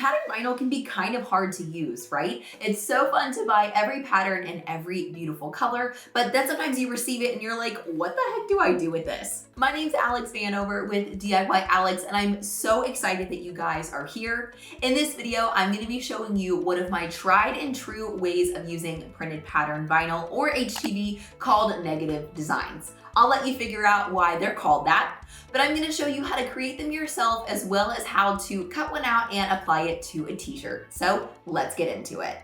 pattern vinyl can be kind of hard to use, right? It's so fun to buy every pattern in every beautiful color, but then sometimes you receive it and you're like, what the heck do I do with this? My name's Alex Vanover with DIY Alex, and I'm so excited that you guys are here. In this video, I'm going to be showing you one of my tried and true ways of using printed pattern vinyl, or HTV, called negative designs. I'll let you figure out why they're called that, but I'm going to show you how to create them yourself, as well as how to cut one out and apply it to a t-shirt. So let's get into it.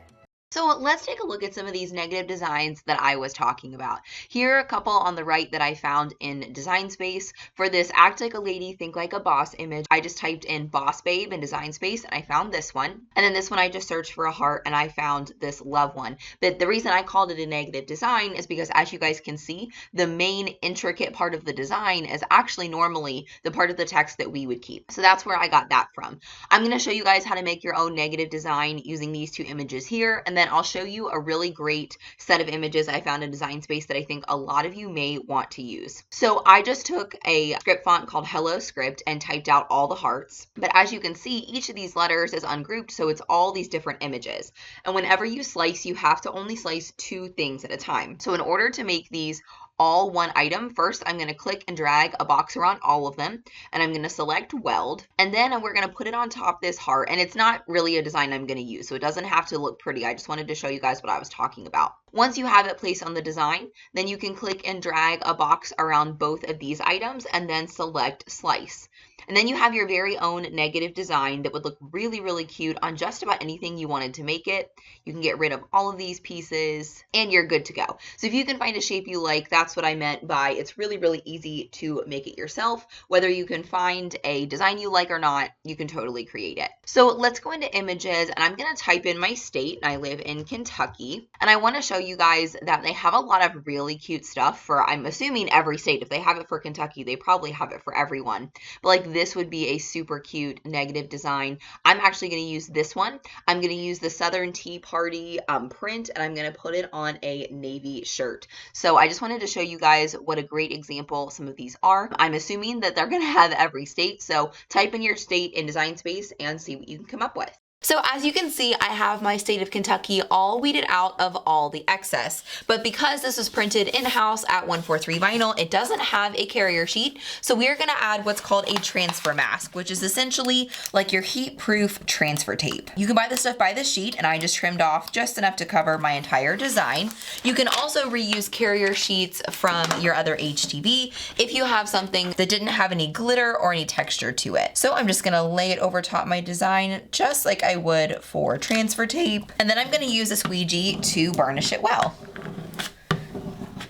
So let's take a look at some of these negative designs that I was talking about. Here are a couple on the right that I found in Design Space. For this Act Like a Lady, Think Like a Boss image, I just typed in Boss Babe in Design Space and I found this one. And then this one I just searched for a heart and I found this love one. But the reason I called it a negative design is because, as you guys can see, the main intricate part of the design is actually normally the part of the text that we would keep. So that's where I got that from. I'm going to show you guys how to make your own negative design using these two images here, and then I'll show you a really great set of images I found in Design Space that I think a lot of you may want to use. So I just took a script font called Hello Script and typed out all the hearts. But as you can see, each of these letters is ungrouped, so it's all these different images. And whenever you slice, you have to only slice two things at a time. So in order to make these all one item, first I'm going to click and drag a box around all of them, and I'm going to select weld, and then we're going to put it on top this heart. And it's not really a design I'm going to use, so it doesn't have to look pretty. I just wanted to show you guys what I was talking about. Once you have it placed on the design, then you can click and drag a box around both of these items and then select slice. And then you have your very own negative design that would look really, really cute on just about anything you wanted to make it. You can get rid of all of these pieces and you're good to go. So if you can find a shape you like, that's what I meant by it's really, really easy to make it yourself. Whether you can find a design you like or not, you can totally create it. So let's go into images, and I'm going to type in my state, and I live in Kentucky. And I want to show you guys that they have a lot of really cute stuff for, I'm assuming, every state. If they have it for Kentucky, they probably have it for everyone. But like this would be a super cute negative design. I'm actually going to use this one. I'm going to use the Southern Tea Party print, and I'm going to put it on a navy shirt. So I just wanted to show you guys what a great example some of these are. I'm assuming that they're going to have every state. So type in your state in Design Space and see what you can come up with. So as you can see, I have my state of Kentucky all weeded out of all the excess. But because this was printed in-house at 143 vinyl, it doesn't have a carrier sheet. So we are going to add what's called a transfer mask, which is essentially like your heat-proof transfer tape. You can buy this stuff by the sheet, and I just trimmed off just enough to cover my entire design. You can also reuse carrier sheets from your other HTV if you have something that didn't have any glitter or any texture to it. So I'm just going to lay it over top my design just like I would for transfer tape. And then I'm going to use a squeegee to burnish it well.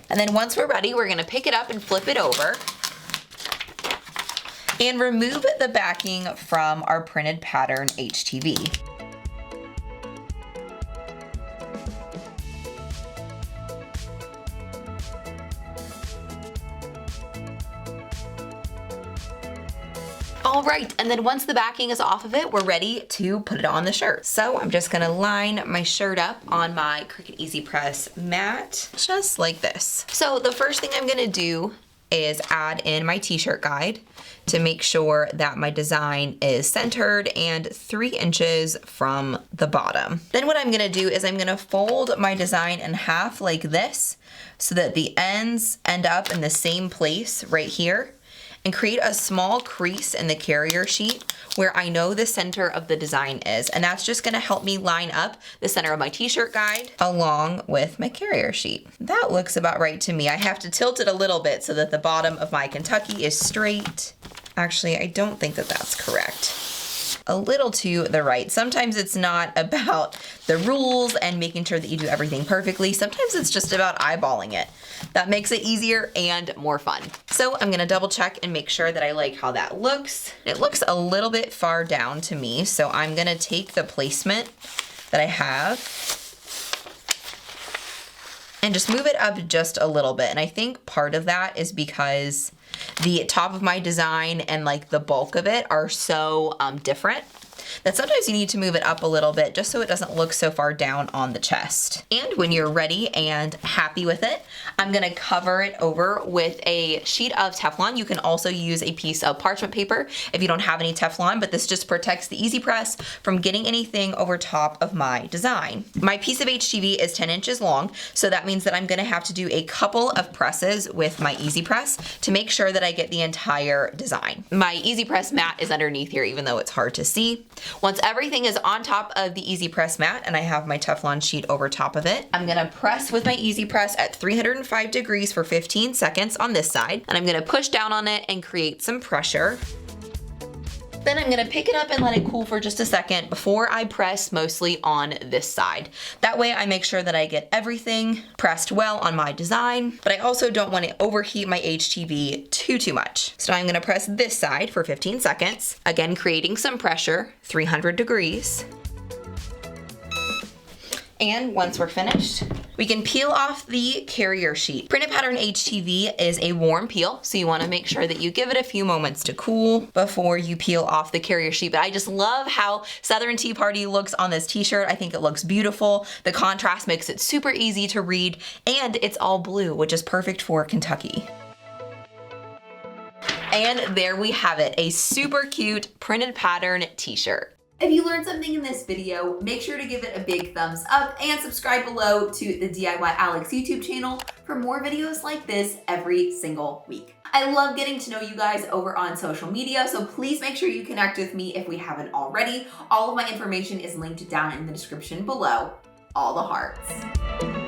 And then once we're ready, we're going to pick it up and flip it over and remove the backing from our printed pattern HTV. All right, and then once the backing is off of it, we're ready to put it on the shirt. So I'm just gonna line my shirt up on my Cricut Easy Press mat, just like this. So the first thing I'm gonna do is add in my t-shirt guide to make sure that my design is centered and 3 inches from the bottom. Then what I'm gonna do is I'm gonna fold my design in half like this so that the ends end up in the same place right here, and create a small crease in the carrier sheet where I know the center of the design is. And that's just gonna help me line up the center of my t-shirt guide along with my carrier sheet. That looks about right to me. I have to tilt it a little bit so that the bottom of my Kentucky is straight. Actually, I don't think that that's correct. A little to the right. Sometimes it's not about the rules and making sure that you do everything perfectly. Sometimes it's just about eyeballing it. That makes it easier and more fun. So I'm gonna double check and make sure that I like how that looks. It looks a little bit far down to me, so I'm gonna take the placement that I have and just move it up just a little bit. And I think part of that is because the top of my design and like the bulk of it are so different. that sometimes you need to move it up a little bit just so it doesn't look so far down on the chest. And when you're ready and happy with it, I'm gonna cover it over with a sheet of Teflon. You can also use a piece of parchment paper if you don't have any Teflon, but this just protects the Easy Press from getting anything over top of my design. My piece of HTV is 10 inches long, so that means that I'm gonna have to do a couple of presses with my Easy Press to make sure that I get the entire design. My Easy Press mat is underneath here, even though it's hard to see. Once everything is on top of the Easy Press mat and I have my Teflon sheet over top of it, I'm gonna press with my Easy Press at 305 degrees for 15 seconds on this side, and I'm gonna push down on it and create some pressure. Then I'm gonna pick it up and let it cool for just a second before I press mostly on this side. That way I make sure that I get everything pressed well on my design, but I also don't want to overheat my HTV too much. So I'm gonna press this side for 15 seconds, again creating some pressure, 300 degrees. And once we're finished, we can peel off the carrier sheet. Printed pattern HTV is a warm peel, so you wanna make sure that you give it a few moments to cool before you peel off the carrier sheet. But I just love how Southern Tea Party looks on this t-shirt. I think it looks beautiful. The contrast makes it super easy to read, and it's all blue, which is perfect for Kentucky. And there we have it, a super cute printed pattern t-shirt. If you learned something in this video, make sure to give it a big thumbs up and subscribe below to the DIY Alex YouTube channel for more videos like this every single week. I love getting to know you guys over on social media, so please make sure you connect with me if we haven't already. All of my information is linked down in the description below. All the hearts.